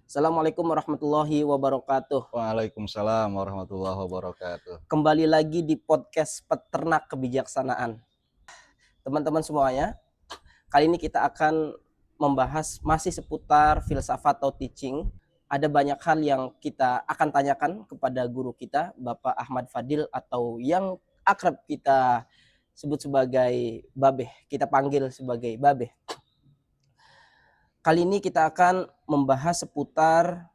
Assalamualaikum warahmatullahi wabarakatuh. Waalaikumsalam warahmatullahi wabarakatuh. Kembali lagi di podcast Peternak Kebijaksanaan. Teman-teman semuanya, kali ini kita akan membahas masih seputar filsafat atau teaching. Ada banyak hal yang kita akan tanyakan kepada guru kita, Bapak Ahmad Fadil, atau yang akrab kita sebut sebagai Babeh. Kita panggil sebagai Babeh. Kali ini kita akan membahas seputar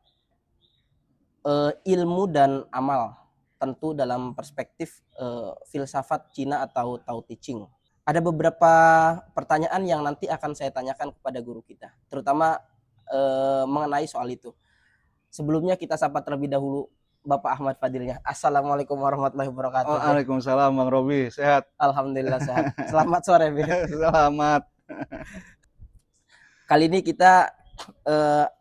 ilmu dan amal, tentu dalam perspektif filsafat Cina atau Tao Te Ching. Ada beberapa pertanyaan yang nanti akan saya tanyakan kepada guru kita, terutama mengenai soal itu. Sebelumnya kita sapa terlebih dahulu Bapak Ahmad Fadilnya. Assalamualaikum warahmatullahi wabarakatuh. Waalaikumsalam Bang Robi, sehat? Alhamdulillah sehat. Selamat sore, Be. Selamat. Kali ini kita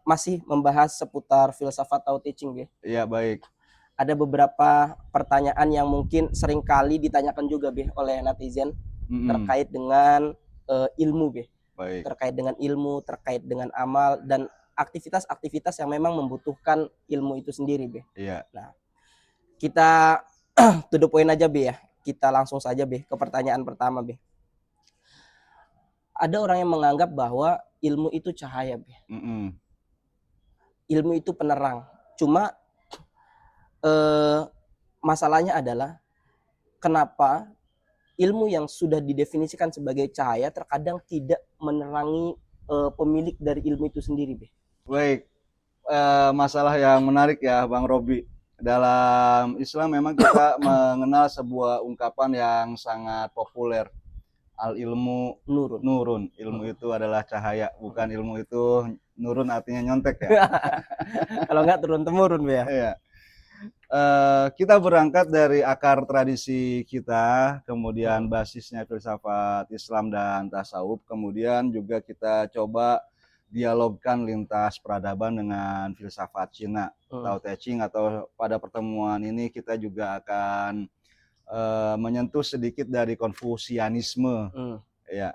masih membahas seputar filsafat Tao Te Ching, Be. Iya, baik. Ada beberapa pertanyaan yang mungkin sering kali ditanyakan juga, Be, oleh netizen terkait dengan ilmu, Be. Baik. Terkait dengan ilmu, terkait dengan amal, dan aktivitas-aktivitas yang memang membutuhkan ilmu itu sendiri, Be. Iya. Nah, kita to the point aja, Be, ya. Kita langsung saja, Be, ke pertanyaan pertama, Be. Ada orang yang menganggap bahwa ilmu itu cahaya, Be. Ilmu itu penerang. Cuma masalahnya adalah kenapa ilmu yang sudah didefinisikan sebagai cahaya terkadang tidak menerangi pemilik dari ilmu itu sendiri, Be. Baik, masalah yang menarik ya Bang Robi. Dalam Islam memang kita mengenal sebuah ungkapan yang sangat populer. Al ilmu nurun. Ilmu itu adalah cahaya, bukan ilmu itu nurun artinya nyontek ya. Kalau enggak turun-temurun, Be, ya. Iya. Kita berangkat dari akar tradisi kita, kemudian basisnya filsafat Islam dan tasawuf, kemudian juga kita coba dialogkan lintas peradaban dengan filsafat Cina, Tao Te Ching, atau pada pertemuan ini kita juga akan menyentuh sedikit dari Konfusianisme. Ya.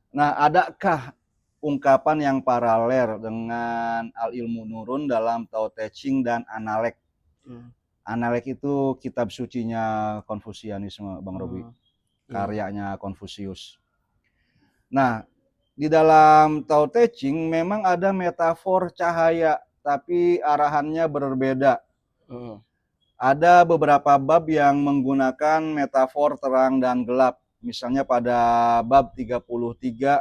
Nah, adakah ungkapan yang paralel dengan al ilmu nurun dalam Tao Te Ching dan Analek? Analek itu kitab sucinya Konfusianisme, Bang Robi. Karyanya Konfusius. Nah, di dalam Tao Te Ching memang ada metafor cahaya, tapi arahannya berbeda. Ada beberapa bab yang menggunakan metafor terang dan gelap. Misalnya pada bab 33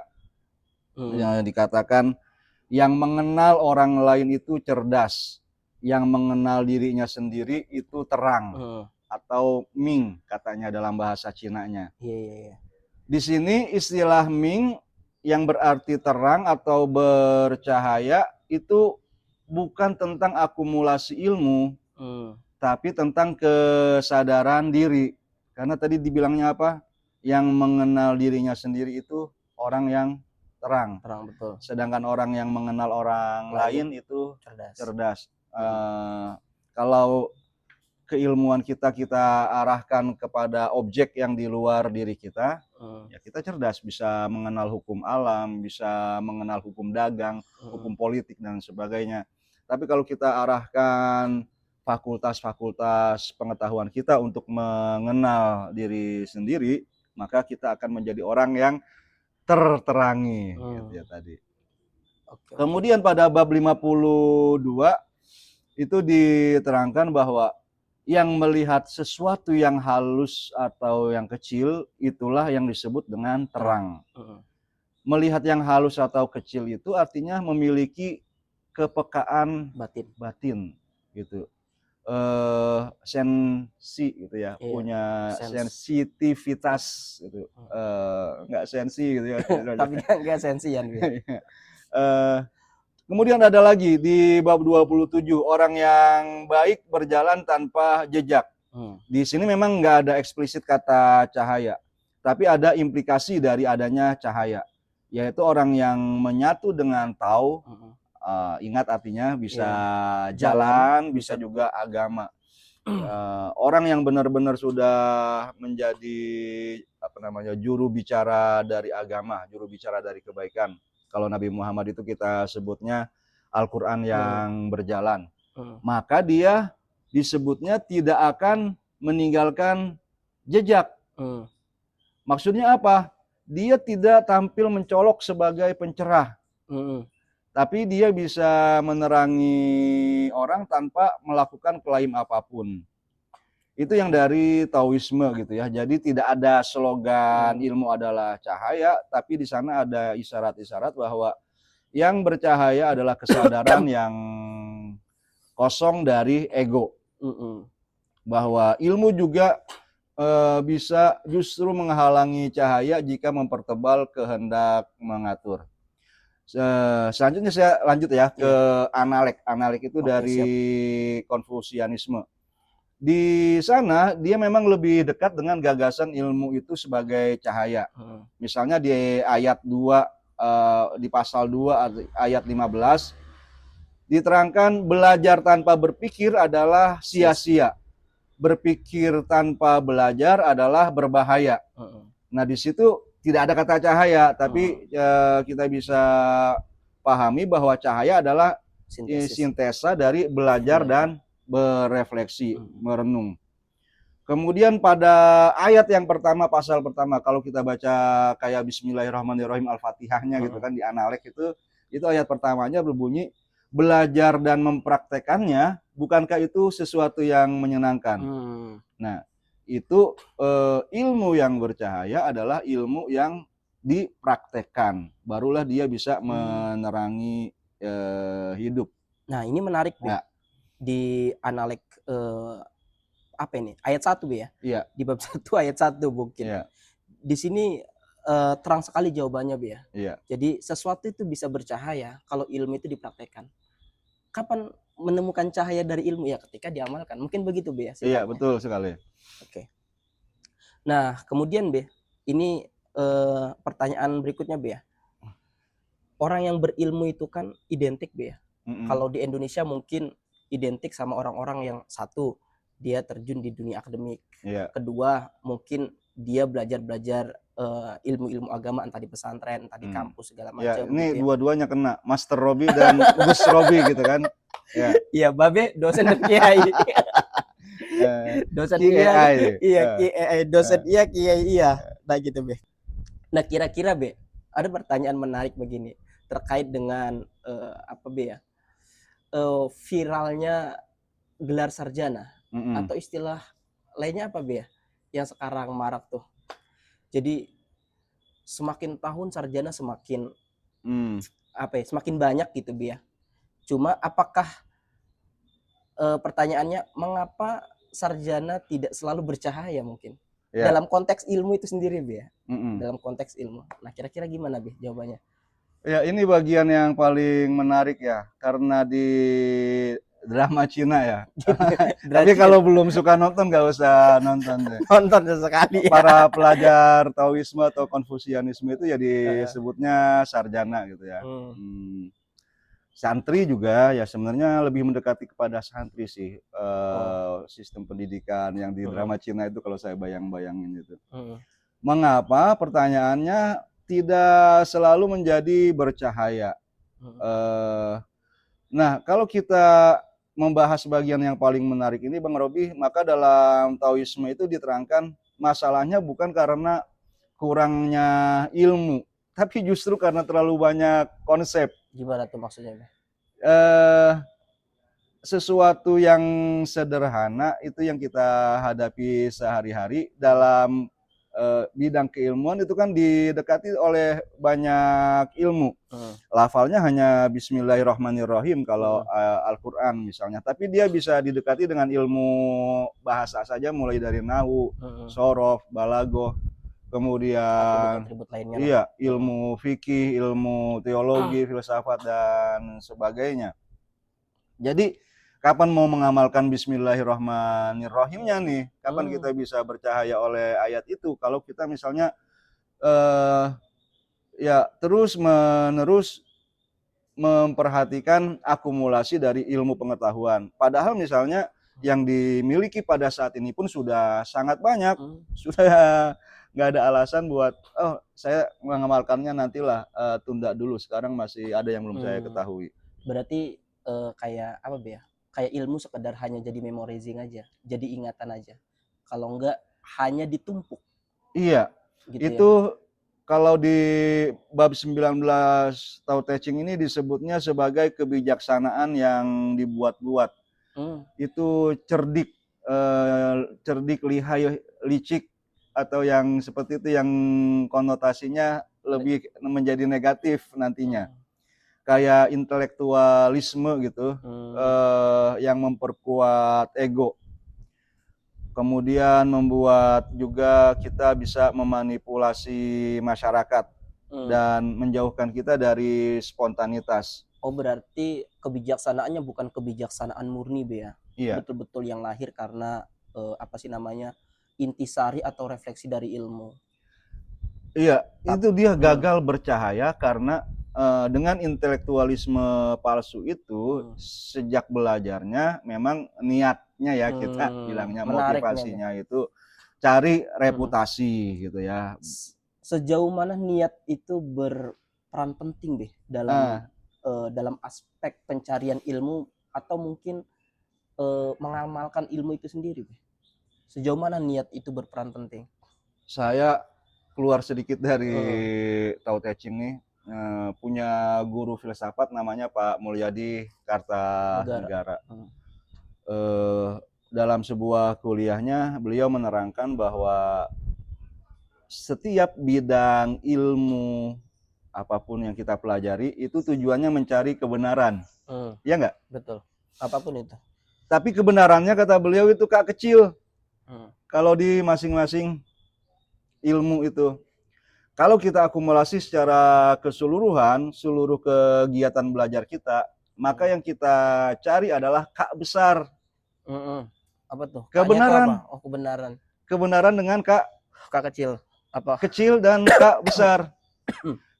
yang dikatakan yang mengenal orang lain itu cerdas, yang mengenal dirinya sendiri itu terang, atau Ming katanya dalam bahasa Cinanya. Di sini istilah Ming yang berarti terang atau bercahaya itu bukan tentang akumulasi ilmu, tapi tentang kesadaran diri. Karena tadi dibilangnya apa? Yang mengenal dirinya sendiri itu orang yang terang. Betul. Sedangkan orang yang mengenal orang lain itu cerdas. Kalau keilmuan kita arahkan kepada objek yang di luar diri kita, ya kita cerdas, bisa mengenal hukum alam, bisa mengenal hukum dagang, hukum politik dan sebagainya. Tapi kalau kita arahkan fakultas-fakultas pengetahuan kita untuk mengenal diri sendiri, maka kita akan menjadi orang yang terterangi, gitu ya tadi. Kemudian pada bab 52 itu diterangkan bahwa yang melihat sesuatu yang halus atau yang kecil itulah yang disebut dengan terang. Melihat yang halus atau kecil itu artinya memiliki kepekaan batin gitu. Sensi gitu ya, punya sensitivitas gitu. Enggak sensi gitu ya. Tapi enggak sensian. Kemudian ada lagi di bab 27, orang yang baik berjalan tanpa jejak. Di sini memang nggak ada eksplisit kata cahaya, tapi ada implikasi dari adanya cahaya, yaitu orang yang menyatu dengan Tao. Ingat artinya bisa jalan, bisa juga agama. Orang yang benar-benar sudah menjadi juru bicara dari agama, juru bicara dari kebaikan. Kalau Nabi Muhammad itu kita sebutnya Al-Quran yang berjalan. Hmm. Maka dia disebutnya tidak akan meninggalkan jejak. Hmm. Maksudnya apa? Dia tidak tampil mencolok sebagai pencerah, Hmm. tapi dia bisa menerangi orang tanpa melakukan klaim apapun. Itu yang dari Taoisme gitu ya. Jadi tidak ada slogan ilmu adalah cahaya, tapi di sana ada isyarat-isyarat bahwa yang bercahaya adalah kesadaran yang kosong dari ego. Hmm. Bahwa ilmu juga bisa justru menghalangi cahaya jika mempertebal kehendak mengatur. Selanjutnya saya lanjut ya ke Analek. Analek itu Oke, dari siap. Konfusianisme. Di sana dia memang lebih dekat dengan gagasan ilmu itu sebagai cahaya. Misalnya di ayat 2 di pasal 2 ayat 15 diterangkan belajar tanpa berpikir adalah sia-sia. Berpikir tanpa belajar adalah berbahaya. Nah, di situ tidak ada kata cahaya, tapi kita bisa pahami bahwa cahaya adalah sintesa dari belajar dan berefleksi, merenung. Kemudian pada ayat yang pertama, pasal pertama, kalau kita baca kayak Bismillahirrahmanirrahim Al-Fatihahnya gitu kan di Analek itu ayat pertamanya berbunyi belajar dan mempraktekannya, bukankah itu sesuatu yang menyenangkan? Nah, itu ilmu yang bercahaya adalah ilmu yang dipraktekkan, barulah dia bisa menerangi hidup. Nah, ini menarik, Be. Ya. Di Analek apa ini? Ayat 1, Be ya? Iya. Di bab 1 ayat 1 mungkin. Iya. Di sini terang sekali jawabannya, Be ya. Iya. Jadi sesuatu itu bisa bercahaya kalau ilmu itu dipraktekkan. Kapan menemukan cahaya dari ilmu? Ya ketika diamalkan. Mungkin begitu, Be ya? Iya, betul sekali. Oke. Nah, kemudian, Be, ini pertanyaan berikutnya, Be ya. Orang yang berilmu itu kan identik, Be ya. Kalau di Indonesia mungkin identik sama orang-orang yang satu, dia terjun di dunia akademik. Kedua, mungkin dia belajar ilmu-ilmu agama entah di pesantren, entah di kampus segala macam. Ya, ini gitu dua-duanya kena, Master Robi dan Gus Robi gitu kan. Iya, Babe dosen dan kiai. Dosen kiai. Iya, kiai, dosen kiai iya. Nah gitu, Be. Nah, kira-kira, Be, ada pertanyaan menarik begini terkait dengan apa, Be ya? Viralnya gelar sarjana atau istilah lainnya apa, Be ya? Yang sekarang marak tuh. Jadi semakin tahun sarjana semakin apa ya? Semakin banyak gitu, Be ya. Cuma apakah pertanyaannya mengapa sarjana tidak selalu bercahaya mungkin? Dalam konteks ilmu itu sendiri, Be ya. Dalam konteks ilmu. Nah, kira-kira gimana, Be, jawabannya? Ya, ini bagian yang paling menarik ya, karena di drama Cina ya. Tapi kalau belum suka nonton nggak usah nonton deh. Nonton sesekali. Para pelajar Taoisme atau Konfusianisme itu ya disebutnya sarjana gitu ya. Santri juga ya sebenarnya lebih mendekati kepada santri sih. Sistem pendidikan yang di drama Cina itu kalau saya bayang-bayangin itu. Mengapa? Pertanyaannya tidak selalu menjadi bercahaya. Nah, kalau kita membahas bagian yang paling menarik ini, Bang Robi, maka dalam Taoisme itu diterangkan masalahnya bukan karena kurangnya ilmu, tapi justru karena terlalu banyak konsep. Gimana tuh maksudnya? Sesuatu yang sederhana itu yang kita hadapi sehari-hari dalam bidang keilmuan itu kan didekati oleh banyak ilmu. Lafalnya hanya Bismillahirrahmanirrahim kalau Al-Quran misalnya, tapi dia bisa didekati dengan ilmu bahasa saja, mulai dari nahwu, sorof, balagoh, kemudian atribut lainnya. Iya, ilmu fikih, ilmu teologi, filsafat dan sebagainya. Jadi kapan mau mengamalkan Bismillahirrahmanirrahimnya nih? Kapan kita bisa bercahaya oleh ayat itu? Kalau kita misalnya ya terus menerus memperhatikan akumulasi dari ilmu pengetahuan. Padahal misalnya yang dimiliki pada saat ini pun sudah sangat banyak, sudah nggak ada alasan buat saya mengamalkannya nantilah, tunda dulu. Sekarang masih ada yang belum saya ketahui. Berarti kayak apa be ya? Kayak ilmu sekedar hanya jadi memorizing aja, jadi ingatan aja. Kalau enggak hanya ditumpuk Iya, gitu ya. itu kalau di bab 19 Tao Te Ching ini disebutnya sebagai kebijaksanaan yang dibuat-buat. Hmm. Itu cerdik, cerdik, lihai, licik, atau yang seperti itu yang konotasinya lebih menjadi negatif nantinya. Hmm. Kayak intelektualisme gitu, Hmm. yang memperkuat ego. Kemudian membuat juga kita bisa memanipulasi masyarakat Hmm. dan menjauhkan kita dari spontanitas. Oh berarti kebijaksanaannya bukan kebijaksanaan murni be ya. Iya, Betul-betul yang lahir karena apa sih namanya, intisari atau refleksi dari ilmu. iya, Tap, itu dia hmm. gagal bercahaya karena dengan intelektualisme palsu itu Hmm. sejak belajarnya memang niatnya ya kita Hmm. bilangnya Menarik nih be. motivasinya itu cari Hmm. reputasi gitu ya. Sejauh mana niat itu berperan penting deh dalam Ah, dalam aspek pencarian ilmu atau mungkin mengamalkan ilmu itu sendiri deh. Sejauh mana niat itu berperan penting? saya keluar sedikit dari Heeh. Tao Te Ching nih, punya guru filsafat namanya Pak Mulyadi Negara. Kartanegara. Hmm. Eh, dalam sebuah kuliahnya beliau menerangkan bahwa setiap bidang ilmu apapun yang kita pelajari itu tujuannya mencari kebenaran, Hmm. ya nggak? Betul. Apapun itu. Tapi kebenarannya kata beliau itu kak kecil Hmm. kalau di masing-masing ilmu itu. Kalau kita akumulasi secara keseluruhan, seluruh kegiatan belajar kita, maka yang kita cari adalah kak besar. Hmm. Apa tuh? Kaknya itu apa? Kebenaran. Oh kebenaran. Kebenaran dengan kak Kak kecil. Apa? kecil dan kak besar.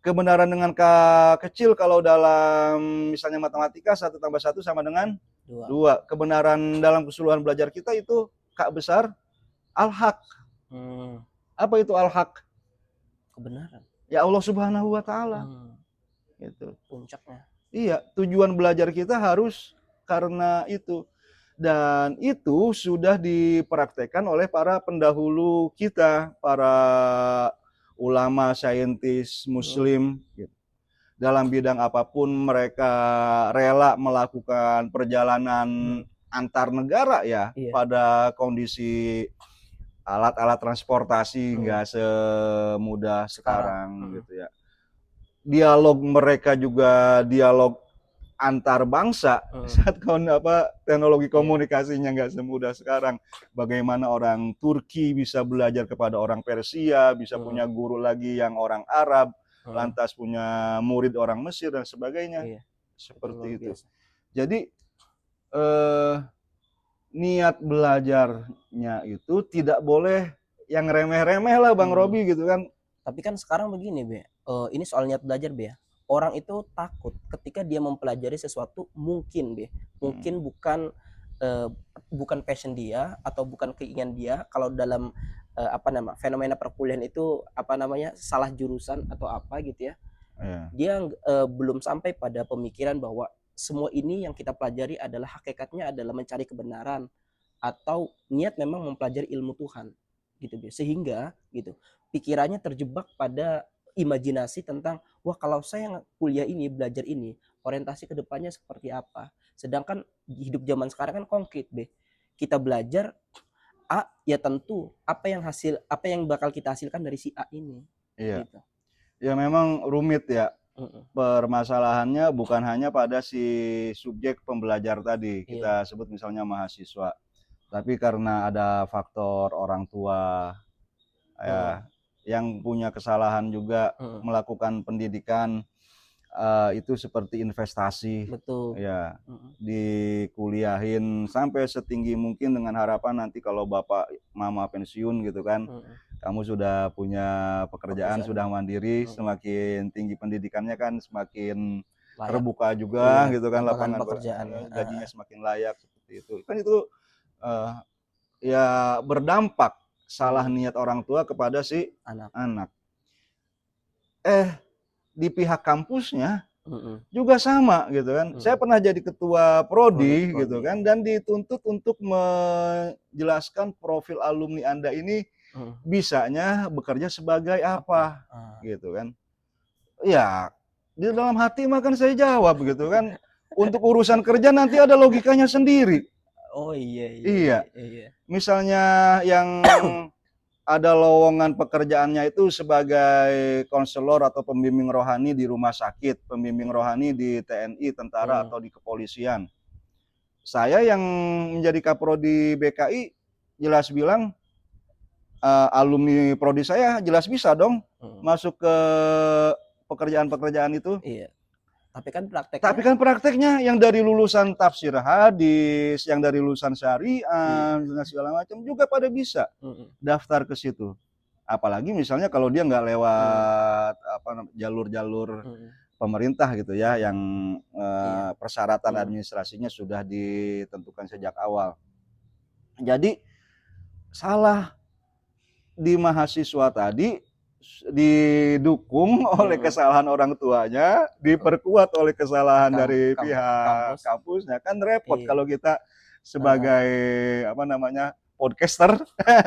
Kebenaran dengan kak kecil kalau dalam misalnya matematika 1 tambah 1 sama dengan Dua. 2. Kebenaran dalam keseluruhan belajar kita itu kak besar al-haq. Hmm. Apa itu al-haq? Kebenaran. Ya Allah Subhanahu wa taala. Hmm. Gitu. Puncaknya. Iya, tujuan belajar kita harus karena itu. Dan itu sudah dipraktekkan oleh para pendahulu kita, para ulama, saintis, muslim. Gitu. Dalam bidang apapun mereka rela melakukan perjalanan Hmm. antar negara ya, Iya. pada kondisi alat-alat transportasi Hmm. nggak semudah Sekarang. sekarang Hmm. gitu ya. Dialog mereka juga dialog antar bangsa Hmm. saat teknologi Iya. komunikasinya nggak semudah sekarang. Bagaimana orang Turki bisa belajar kepada orang Persia, bisa Hmm. punya guru lagi yang orang Arab, Hmm. lantas punya murid orang Mesir dan sebagainya. Iya. Itu luar Seperti itu. biasa. Jadi niat belajarnya itu tidak boleh yang remeh-remeh lah Bang Hmm. Robi gitu kan. Tapi kan sekarang begini be, ini soal niat belajar be ya. Orang itu takut ketika dia mempelajari sesuatu mungkin be, mungkin eh, bukan passion dia atau bukan keinginan dia. Kalau dalam apa nama fenomena perkuliahan itu apa namanya salah jurusan atau apa gitu ya. Ya. Dia belum sampai pada pemikiran bahwa semua ini yang kita pelajari adalah hakikatnya adalah mencari kebenaran atau niat memang mempelajari ilmu Tuhan gitu be. Sehingga gitu pikirannya terjebak pada imajinasi tentang wah kalau saya kuliah ini belajar ini orientasi kedepannya seperti apa, sedangkan hidup zaman sekarang kan konkret be, kita belajar A ya tentu apa yang bakal kita hasilkan dari si A ini Iya. gitu. Ya memang rumit ya. Mm-mm. Permasalahannya bukan hanya pada si subjek pembelajar tadi, Iya. kita sebut misalnya mahasiswa, tapi karena ada faktor orang tua Mm-mm. ya yang punya kesalahan juga Mm-mm. melakukan pendidikan, itu seperti investasi Betul. ya, Mm-mm. dikuliahin sampai setinggi mungkin dengan harapan nanti kalau bapak mama pensiun gitu kan, Mm-mm. kamu sudah punya pekerjaan, Pekerjaan. sudah mandiri, Mm-mm. semakin tinggi pendidikannya kan semakin Layak. terbuka juga Iya, gitu kan, lapangan lapangan pekerjaannya. gajinya semakin layak seperti itu. Kan itu eh, ya berdampak salah Mm. niat orang tua kepada si Anak. anak. Di pihak kampusnya juga sama gitu kan. Saya pernah jadi ketua prodi Prodi, gitu kan, dan dituntut untuk menjelaskan profil alumni Anda ini bisanya bekerja sebagai apa gitu kan. Ya, di dalam hati mah kan saya jawab gitu kan, untuk urusan kerja nanti ada logikanya sendiri. Oh, iya iya Iya, iya iya. misalnya yang ada lowongan pekerjaannya itu sebagai konselor atau pembimbing rohani di rumah sakit, pembimbing rohani di TNI, tentara, atau di kepolisian. Saya yang menjadi kaprodi BKI jelas bilang, alumni prodi saya jelas bisa dong masuk ke pekerjaan-pekerjaan itu. Iya. Tapi kan prakteknya Tapi kan prakteknya yang dari lulusan tafsir hadis, yang dari lulusan syariah, dan segala macam juga pada bisa daftar ke situ. Apalagi misalnya kalau dia nggak lewat jalur-jalur pemerintah gitu ya, yang persyaratan administrasinya sudah ditentukan sejak awal. Jadi salah di mahasiswa tadi didukung oleh kesalahan orang tuanya, diperkuat oleh kesalahan dari pihak kampusnya. Kan repot kalau kita sebagai podcaster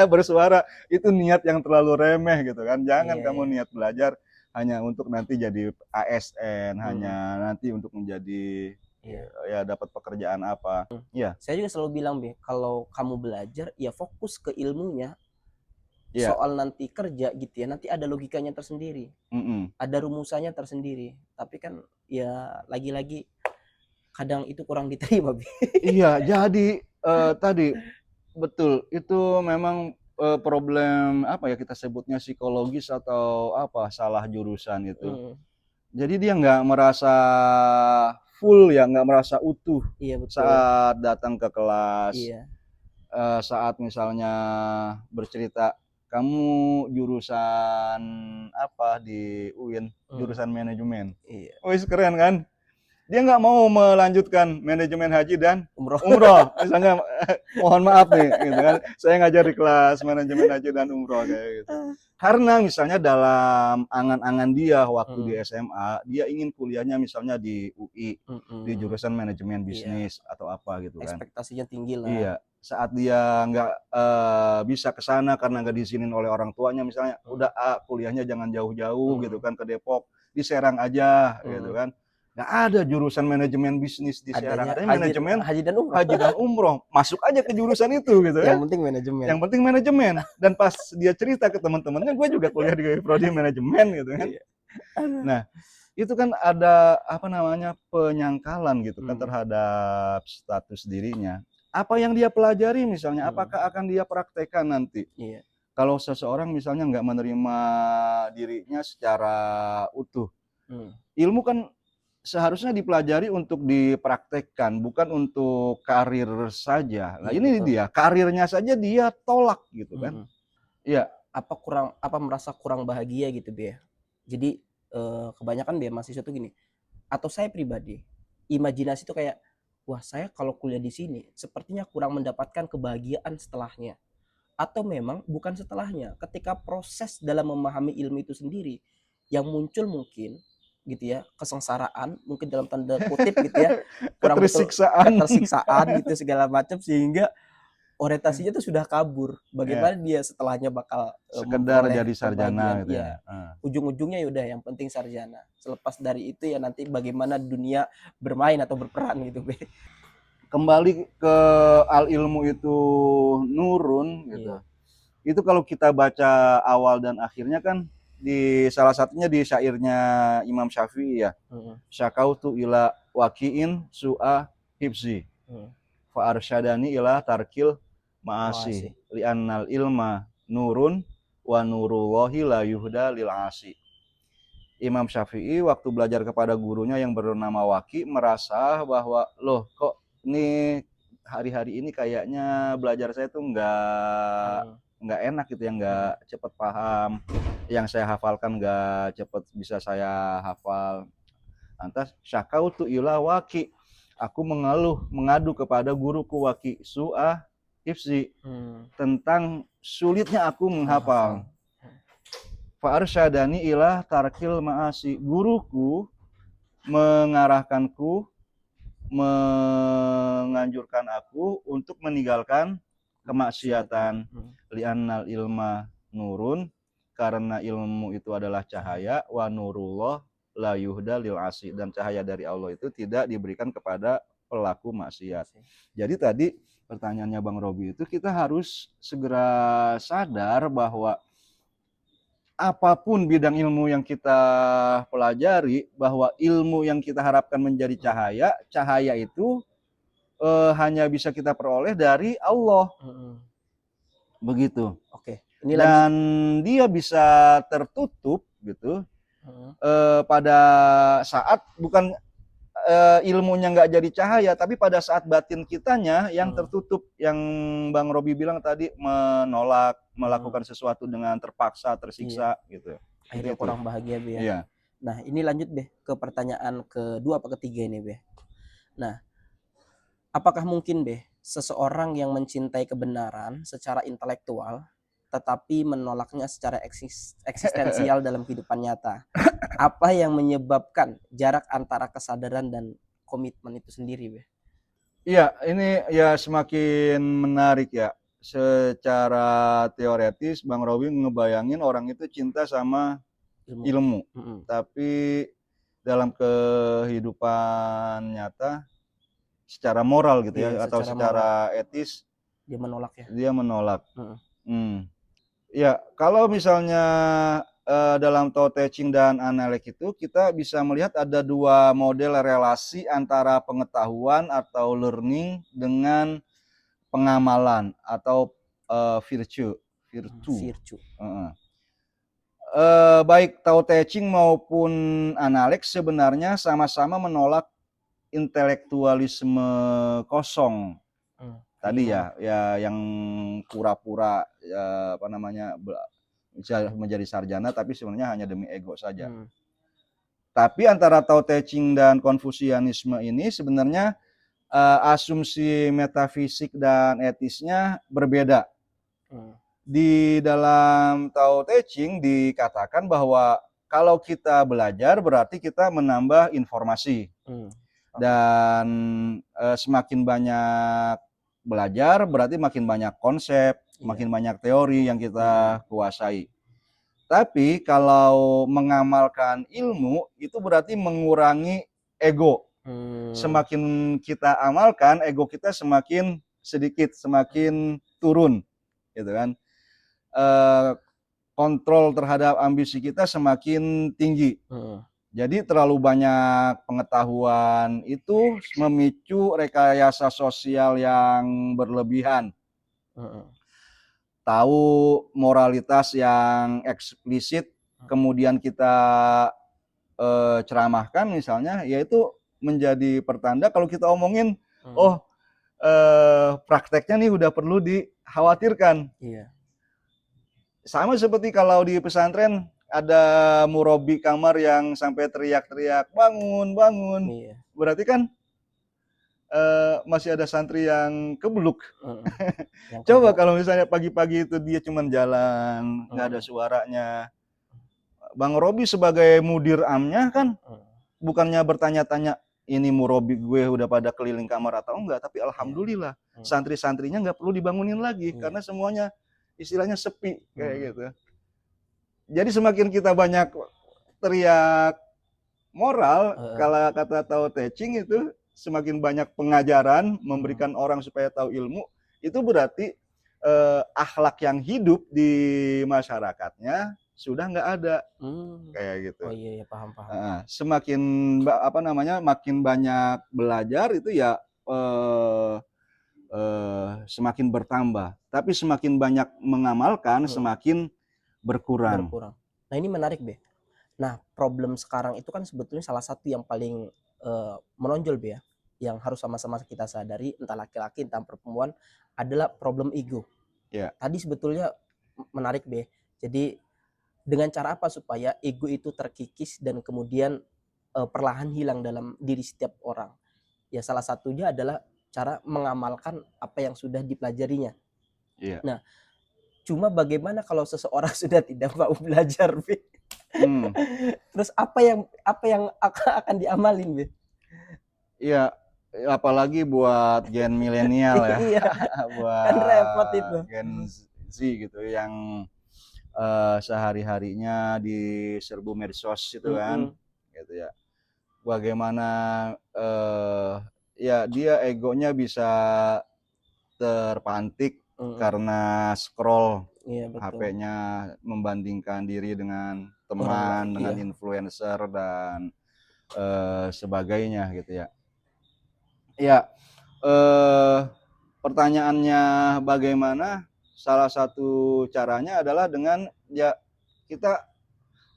bersuara itu niat yang terlalu remeh gitu kan. Jangan kamu niat belajar hanya untuk nanti jadi ASN, hanya nanti untuk menjadi ya dapat pekerjaan apa. Iya. Saya juga selalu bilang, Be, kalau kamu belajar ya fokus ke ilmunya. Soal nanti kerja gitu ya, nanti ada logikanya tersendiri, ada rumusannya tersendiri. Tapi kan ya lagi-lagi kadang itu kurang diterima. Iya, jadi tadi betul itu memang problem apa ya kita sebutnya psikologis atau apa, salah jurusan itu. Jadi dia nggak merasa full ya, nggak merasa utuh saat datang ke kelas. Saat misalnya bercerita, kamu jurusan apa di UIN? Jurusan manajemen. Wih, keren kan? Dia nggak mau melanjutkan manajemen haji dan umroh. Misalnya, mohon maaf nih, gitu kan. Saya ngajar di kelas manajemen haji dan umroh kayak gitu. Karena misalnya dalam angan-angan dia waktu di SMA, dia ingin kuliahnya misalnya di UI, di jurusan manajemen bisnis atau apa gitu kan. Ekspektasinya tinggi lah. Iya, saat dia nggak bisa ke sana karena nggak diizinin oleh orang tuanya misalnya, udah kuliahnya jangan jauh-jauh gitu kan ke Depok, di Serang aja gitu kan. Nggak ada jurusan manajemen bisnis di Serang, ada manajemen haji dan umroh. Masuk aja ke jurusan itu gitu kan. Yang penting manajemen. Yang penting manajemen. Dan pas dia cerita ke teman-temannya, gue juga kuliah di prodi manajemen gitu kan. Nah, itu kan ada penyangkalan gitu kan terhadap status dirinya. Apa yang dia pelajari misalnya, apakah akan dia praktekkan nanti? Kalau seseorang misalnya nggak menerima dirinya secara utuh, ilmu kan seharusnya dipelajari untuk dipraktekkan, bukan untuk karir saja. Nah ini dia, karirnya saja dia tolak gitu kan. Iya. Apa merasa kurang bahagia gitu, Be. Jadi kebanyakan Be mahasiswa tuh gini, atau saya pribadi, imajinasi tuh kayak, wah saya kalau kuliah di sini sepertinya kurang mendapatkan kebahagiaan setelahnya. Atau memang bukan setelahnya, ketika proses dalam memahami ilmu itu sendiri yang muncul mungkin gitu ya, kesengsaraan mungkin dalam tanda kutip gitu ya, kurang ketersiksaan gitu segala macam, sehingga orientasinya tuh sudah kabur. Bagaimana dia setelahnya bakal sekedar jadi sarjana gitu ya. Ujung-ujungnya ya udah yang penting sarjana. Selepas dari itu ya nanti bagaimana dunia bermain atau berperan gitu, Be. Kembali ke al ilmu itu nurun gitu. Itu kalau kita baca awal dan akhirnya kan di salah satunya di syairnya Imam Syafi'i ya. Syakautu ila waqi'in su'a hibzi. Fa arsyadani ila tarkil ma'asi. Li'annal ilma nurun wa nurullahi la yuhda lil asi. Imam Syafi'i waktu belajar kepada gurunya yang bernama Waqi merasa bahwa loh kok ini hari-hari ini kayaknya belajar saya tuh nggak enak gitu ya, nggak cepet paham, yang saya hafalkan nggak cepet bisa saya hafal. Lantas syakautu ila Waqi, aku mengadu kepada guruku Waqi su'a hifzi, tentang sulitnya aku menghafal. Fa arsyadani ila tarkil ma'asi, guruku mengarahkanku, menganjurkan aku untuk meninggalkan kemaksiatan. Li'annal ilma nurun, karena ilmu itu adalah cahaya, wa nurullah la yuhda lil asi, dan cahaya dari Allah itu tidak diberikan kepada pelaku maksiat. Jadi tadi pertanyaannya Bang Robi itu, kita harus segera sadar bahwa apapun bidang ilmu yang kita pelajari, bahwa ilmu yang kita harapkan menjadi cahaya, cahaya itu hanya bisa kita peroleh dari Allah. Begitu. Oke. Ini Dan dia bisa tertutup gitu pada saat bukan ilmunya nggak jadi cahaya, tapi pada saat batin kitanya yang tertutup, yang Bang Robi bilang tadi, menolak melakukan sesuatu dengan terpaksa, tersiksa gitu. akhirnya kurang bahagia, Be, ya. Iya. Nah, ini lanjut, Be, ke pertanyaan kedua apa ketiga ini, Be. Nah, apakah mungkin, Be, seseorang yang mencintai kebenaran secara intelektual tetapi menolaknya secara eksistensial dalam kehidupan nyata? Apa yang menyebabkan jarak antara kesadaran dan komitmen itu sendiri, Be? Iya, ini ya semakin menarik ya. Secara teoretis Bang Robi ngebayangin orang itu cinta sama ilmu. Tapi dalam kehidupan nyata secara moral gitu ya, atau secara etis dia menolak ya. Dia menolak. Ya, kalau misalnya dalam Tao Te Ching dan Analek itu kita bisa melihat ada dua model relasi antara pengetahuan atau learning dengan pengamalan atau virtue. Baik Tao Te Ching maupun Analek sebenarnya sama-sama menolak intelektualisme kosong. Tadi ya yang pura-pura menjadi sarjana tapi sebenarnya hanya demi ego saja. Tapi antara Tao Te Ching dan Konfusianisme ini sebenarnya asumsi metafisik dan etisnya berbeda. Di dalam Tao Te Ching dikatakan bahwa kalau kita belajar berarti kita menambah informasi. Dan semakin banyak belajar berarti makin banyak konsep, makin banyak teori yang kita kuasai. Tapi kalau mengamalkan ilmu itu berarti mengurangi ego. Semakin kita amalkan, ego kita semakin sedikit, semakin turun, gitu kan. Kontrol terhadap ambisi kita semakin tinggi. Jadi terlalu banyak pengetahuan itu memicu rekayasa sosial yang berlebihan. Tahu moralitas yang eksplisit, kemudian kita ceramahkan misalnya, yaitu menjadi pertanda kalau kita omongin, prakteknya nih udah perlu dikhawatirkan. Sama seperti kalau di pesantren, ada murabi kamar yang sampai teriak-teriak bangun. Berarti kan masih ada santri yang kebluk. Coba kalau misalnya pagi-pagi itu dia cuma jalan, nggak ada suaranya. Bang Robi sebagai mudir amnya kan bukannya bertanya-tanya ini murabi gue udah pada keliling kamar atau enggak, tapi alhamdulillah santri-santrinya nggak perlu dibangunin lagi karena semuanya istilahnya sepi kayak gitu. Jadi semakin kita banyak teriak moral, kalau kata Tao Te Ching itu semakin banyak pengajaran memberikan orang supaya tahu ilmu, itu berarti akhlak yang hidup di masyarakatnya sudah nggak ada. Kayak gitu. Oh iya, paham. Semakin makin banyak belajar itu ya semakin bertambah, tapi semakin banyak mengamalkan semakin berkurang. Nah, ini menarik, Be. Nah, problem sekarang itu kan sebetulnya salah satu yang paling menonjol, Be, ya, yang harus sama-sama kita sadari, entah laki-laki entah perempuan, adalah problem ego. Tadi sebetulnya menarik, Be. Jadi dengan cara apa supaya ego itu terkikis dan kemudian perlahan hilang dalam diri setiap orang? Ya, salah satunya adalah cara mengamalkan apa yang sudah dipelajarinya. Nah, cuma bagaimana kalau seseorang sudah tidak mau belajar, Be? Hmm. Terus apa yang akan diamalin, Be? Iya, apalagi buat gen milenial ya, Iya, kan repot itu. buat gen Z gitu yang sehari-harinya diserbu medsos itu kan, Mhm, gitu ya. Bagaimana ya dia egonya bisa terpantik mhm. karena scroll Iya betul. HP-nya, membandingkan diri dengan Orang lain, teman, dengan iya. influencer dan sebagainya gitu ya. Ya, eh, pertanyaannya bagaimana? Salah satu caranya adalah dengan ya kita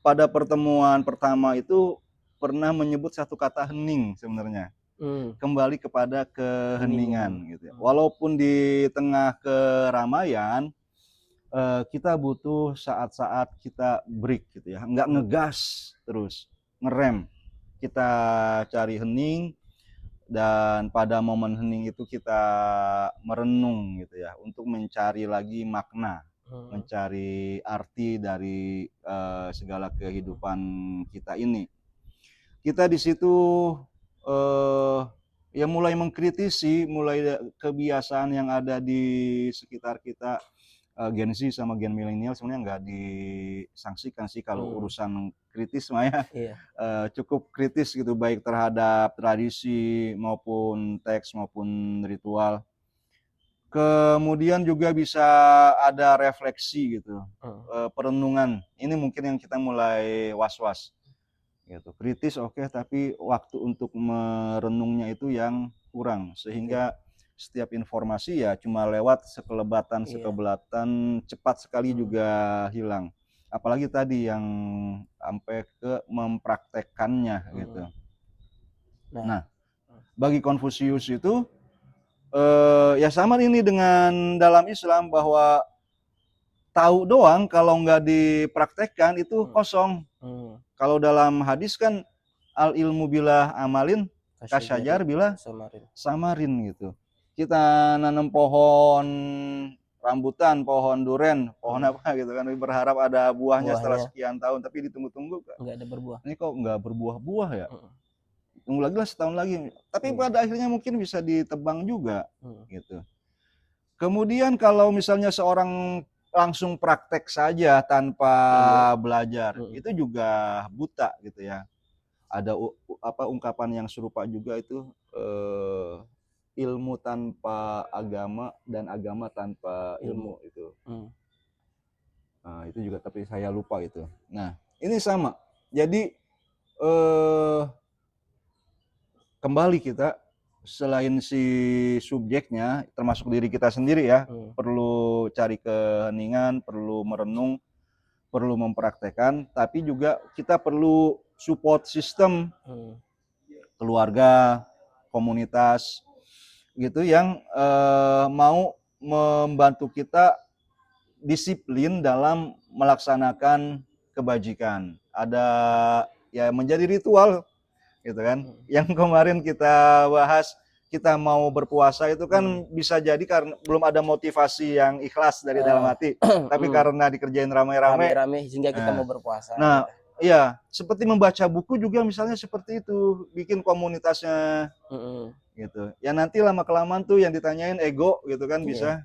pada pertemuan pertama itu pernah menyebut satu kata hening sebenarnya. Mmm, Kembali kepada keheningan. keheningan gitu ya. Walaupun di tengah keramaian, kita butuh saat-saat kita break gitu ya, nggak Mhm, ngegas terus, ngerem. Kita cari hening dan pada momen hening itu kita merenung gitu ya, untuk mencari lagi makna, mhm, mencari arti dari, segala kehidupan kita ini. Kita di situ, eee, ya mulai mengkritisi, mulai kebiasaan yang ada di sekitar kita, Gen Z sama Gen milenial sebenarnya nggak disangsikan sih kalau mmm, urusan kritis mah ya, iya, cukup kritis gitu baik terhadap tradisi maupun teks maupun ritual. Kemudian juga bisa ada refleksi gitu, heeh, perenungan. Ini mungkin yang kita mulai was-was gitu. Kritis oke, tapi waktu untuk merenungnya itu yang kurang. iya, Sehingga setiap informasi ya cuma lewat iya, sekelebatan, cepat sekali mhm, juga hilang. Apalagi tadi yang sampai ke mempraktekkannya gitu. mhm. Nah, Nah, bagi Konfusius itu, ya sama ini dengan dalam Islam bahwa tahu doang kalau nggak dipraktekkan itu mhm, kosong. mmm, Kalau dalam hadis kan al ilmu bila amalin kasyajari kasyajar bila samarin. samarin gitu. Kita nanam pohon rambutan, pohon duren, pohon Mhm, apa gitu kan, berharap ada buahnya setelah buahnya sekian tahun, tapi ditunggu-tunggu, nggak ada berbuah. ini kok nggak berbuah-buah ya? Mhm, Tunggu lagi lah setahun lagi. Tapi iya, pada akhirnya mungkin bisa ditebang juga mhm, gitu. Kemudian kalau misalnya seorang langsung praktek saja tanpa ilmu, belajar, mhm, itu juga buta gitu ya. Ada ungkapan yang serupa juga itu, ilmu tanpa agama dan agama tanpa ilmu, ilmu itu. mmm, Nah, itu juga tapi saya lupa itu. Nah, ini sama. Jadi, eee, kembali kita selain si subjeknya, termasuk diri kita sendiri ya, mmm, perlu cari keheningan, perlu merenung, perlu mempraktekkan, tapi juga kita perlu support system, mhm, keluarga, komunitas, gitu yang mau membantu kita disiplin dalam melaksanakan kebajikan. Ada ya menjadi ritual gitu kan. mhm, Yang kemarin kita bahas kita mau berpuasa itu mmm, kan bisa jadi karena belum ada motivasi yang ikhlas dari dalam eee, hati, tapi mmm, karena dikerjain rame-rame. rame-rame sehingga kita Nah, mau berpuasa, nah iya, iya, seperti membaca buku juga misalnya seperti itu, bikin komunitasnya mhm, gitu. Ya nanti lama-kelamaan tuh yang ditanyain ego gitu kan iya, bisa.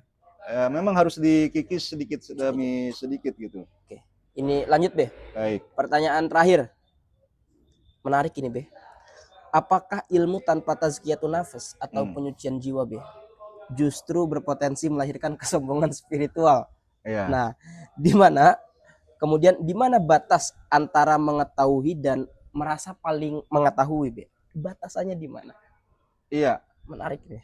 Memang harus dikikis sedikit sedikit, demi sedikit gitu. oke. Ini lanjut, Be, Baik. pertanyaan terakhir, menarik ini, Be. Apakah ilmu tanpa tazkiyatun nafas atau Hmm, penyucian jiwa, Be, justru berpotensi melahirkan kesombongan spiritual? iya. Nah, di mana batas antara mengetahui dan merasa paling mengetahui, Be? Batasannya di mana? Iya. Menarik nih.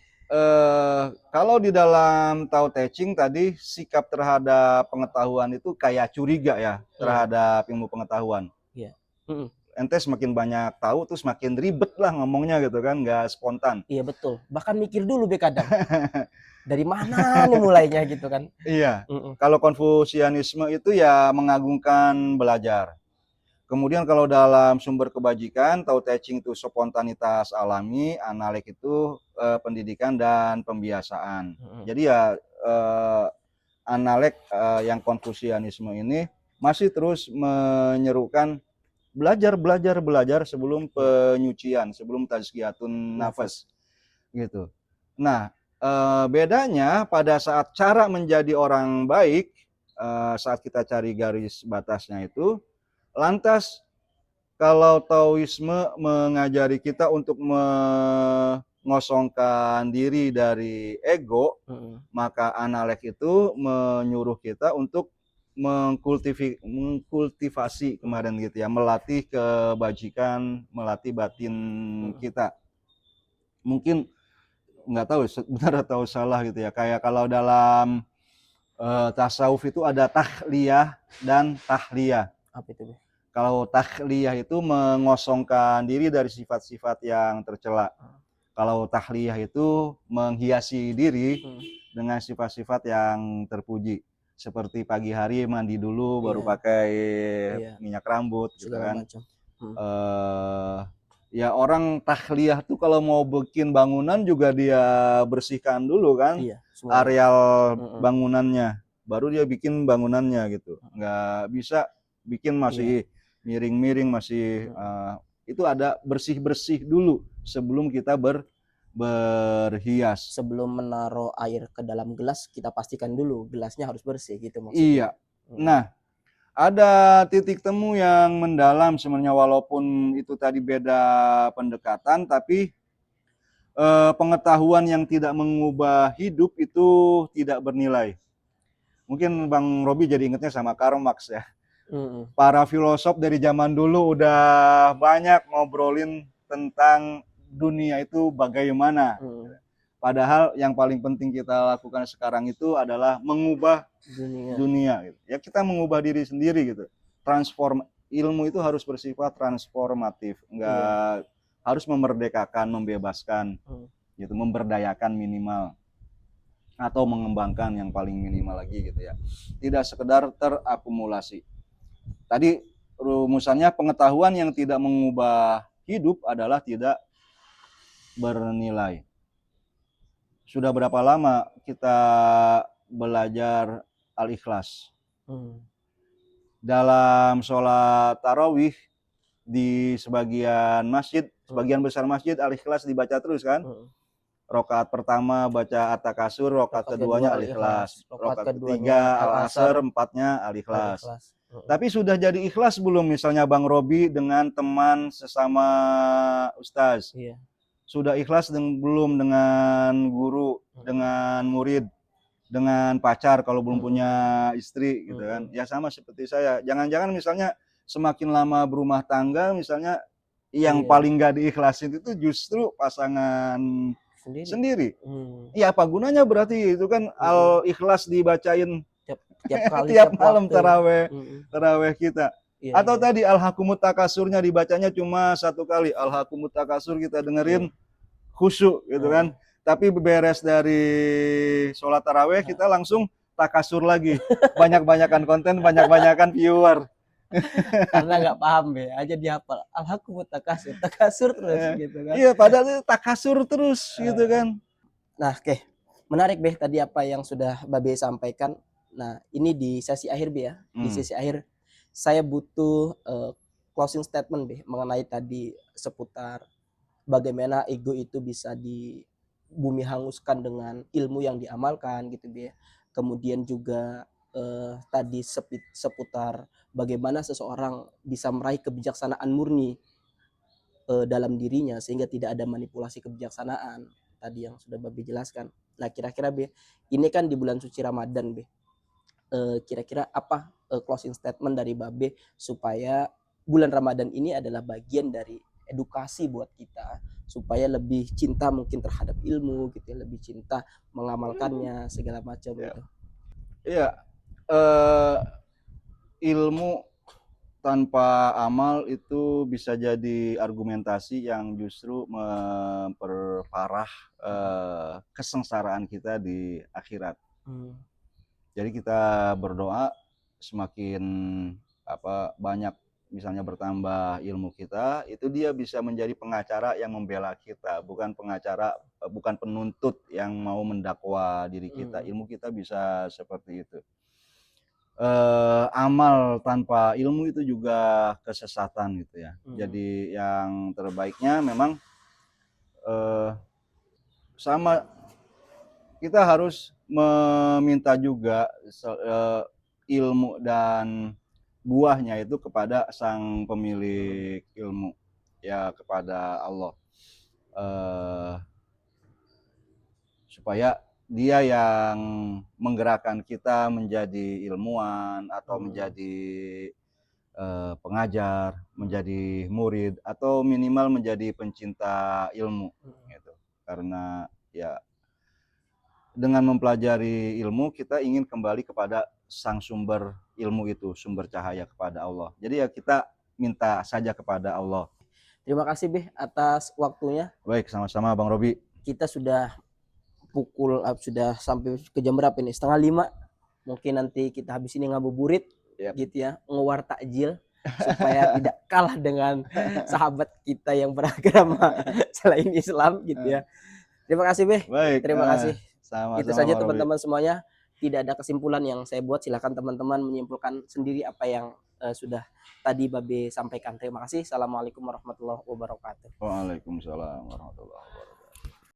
Kalau di dalam Tao Te Ching tadi sikap terhadap pengetahuan itu kayak curiga ya Hmm, terhadap ilmu pengetahuan. iya. Mm, Ente semakin banyak tahu tuh semakin ribet lah ngomongnya gitu kan, nggak spontan. iya betul. Bahkan mikir dulu Be kadang. Dari mana nih mulainya gitu kan? Iya. Mm, Kalau Konfusianisme itu ya mengagungkan belajar. Kemudian kalau dalam sumber kebajikan, Tao Te Ching itu spontanitas alami, Analek itu pendidikan dan pembiasaan. mm, Jadi ya Analek yang Konfusianisme ini masih terus menyerukan belajar sebelum penyucian, sebelum tazkiyatun nafas gitu. Nah, bedanya pada saat cara menjadi orang baik, saat kita cari garis batasnya itu, lantas kalau Taoisme mengajari kita untuk mengosongkan diri dari ego, maka Analek itu menyuruh kita untuk mengkultivasi kemarin gitu ya, melatih kebajikan, melatih batin kita. Mungkin nggak tahu benar atau salah gitu ya. Kayak kalau dalam tasawuf itu ada tahliyah dan tahliyah. Apa itu, Be? Kalau tahliyah itu mengosongkan diri dari sifat-sifat yang tercela. Kalau tahliyah itu menghiasi diri dengan sifat-sifat yang terpuji. Seperti pagi hari mandi dulu baru pakai minyak rambut gitu segala kan. macam. Ya orang tahliyah tuh kalau mau bikin bangunan juga dia bersihkan dulu kan, areal bangunannya, baru dia bikin bangunannya gitu. Nggak bisa bikin masih miring-miring, masih itu ada bersih-bersih dulu sebelum kita berhias. Sebelum menaruh air ke dalam gelas, kita pastikan dulu gelasnya harus bersih gitu maksudnya. Iya. Nah, ada titik temu yang mendalam sebenarnya, walaupun itu tadi beda pendekatan, tapi pengetahuan yang tidak mengubah hidup itu tidak bernilai. Mungkin Bang Robi jadi ingetnya sama Karl Marx ya. Para filosof dari zaman dulu udah banyak ngobrolin tentang dunia itu bagaimana. Padahal yang paling penting kita lakukan sekarang itu adalah mengubah dunia gitu. Ya kita mengubah diri sendiri gitu. Ilmu itu harus bersifat transformatif, enggak harus memerdekakan, membebaskan gitu, memberdayakan minimal, atau mengembangkan yang paling minimal lagi gitu ya. Tidak sekedar terakumulasi. Tadi rumusannya pengetahuan yang tidak mengubah hidup adalah tidak bernilai. Sudah berapa lama kita belajar Al-Ikhlas? Dalam sholat tarawih di sebagian masjid, sebagian besar masjid Al-Ikhlas dibaca terus kan? Rokaat pertama baca At-Takasur, rokaat keduanya Al-Ikhlas, rokaat ketiga Al-Asr, empatnya Al-Ikhlas. Tapi sudah jadi ikhlas belum misalnya Bang Robi dengan teman sesama ustaz? Sudah ikhlas belum dengan guru, dengan murid, dengan pacar kalau belum punya istri gitu kan? Ya sama seperti saya. Jangan-jangan misalnya semakin lama berumah tangga misalnya yang paling gak diikhlasin itu justru pasangan sendiri. Ya apa gunanya berarti itu kan Al-Ikhlas dibacain tiap malam taraweh kita. Atau tadi Al-Hakumut Takasurnya dibacanya cuma satu kali. Al-Hakumut Takasur kita dengerin khusyuk gitu kan. Tapi beres dari sholat taraweh kita langsung takasur lagi. Banyak-banyakan konten, banyak-banyakan viewer. Karena nggak paham Be, aja dihafal Al-Hakumut Takasur terus gitu kan. Iya, padahal itu takasur terus gitu kan. Nah, oke. Menarik Be tadi apa yang sudah Babe sampaikan. Nah, ini di sesi akhir Be ya. Di sesi akhir saya butuh closing statement Be mengenai tadi seputar bagaimana ego itu bisa di bumi hanguskan dengan ilmu yang diamalkan gitu Be. Kemudian juga tadi seputar bagaimana seseorang bisa meraih kebijaksanaan murni dalam dirinya sehingga tidak ada manipulasi kebijaksanaan tadi yang sudah Babe jelaskan. Nah, kira-kira Be, ini kan di bulan suci Ramadan Be. Kira-kira apa closing statement dari Babe supaya bulan Ramadan ini adalah bagian dari edukasi buat kita supaya lebih cinta mungkin terhadap ilmu gitu ya, lebih cinta mengamalkannya segala macam gitu. Iya. Ilmu tanpa amal itu bisa jadi argumentasi yang justru memperparah kesengsaraan kita di akhirat. Jadi kita berdoa semakin banyak misalnya bertambah ilmu kita, itu dia bisa menjadi pengacara yang membela kita, bukan penuntut yang mau mendakwa diri kita. Ilmu kita bisa seperti itu. amal tanpa ilmu itu juga kesesatan gitu ya. Jadi yang terbaiknya memang sama kita harus meminta juga ilmu dan buahnya itu kepada sang pemilik ilmu, ya kepada Allah. Supaya dia yang menggerakkan kita menjadi ilmuwan atau menjadi pengajar, menjadi murid atau minimal menjadi pencinta ilmu gitu. Karena ya dengan mempelajari ilmu kita ingin kembali kepada sang sumber ilmu itu, sumber cahaya kepada Allah. Jadi ya kita minta saja kepada Allah. Terima kasih Beh atas waktunya. Baik, sama-sama Bang Robi. Kita sudah sudah sampai ke jam berapa ini? 4:30. Mungkin nanti kita habis ini ngabuburit gitu ya, ngewar takjil supaya tidak kalah dengan sahabat kita yang beragama selain Islam gitu ya. Terima kasih Beh. Baik. Terima kasih. Sama-sama, Itu saja Bang Robi. teman-teman semuanya. Tidak ada kesimpulan yang saya buat. Silakan teman-teman menyimpulkan sendiri apa yang sudah tadi Babe sampaikan. Terima kasih. Assalamualaikum warahmatullahi wabarakatuh. Waalaikumsalam warahmatullahi wabarakatuh.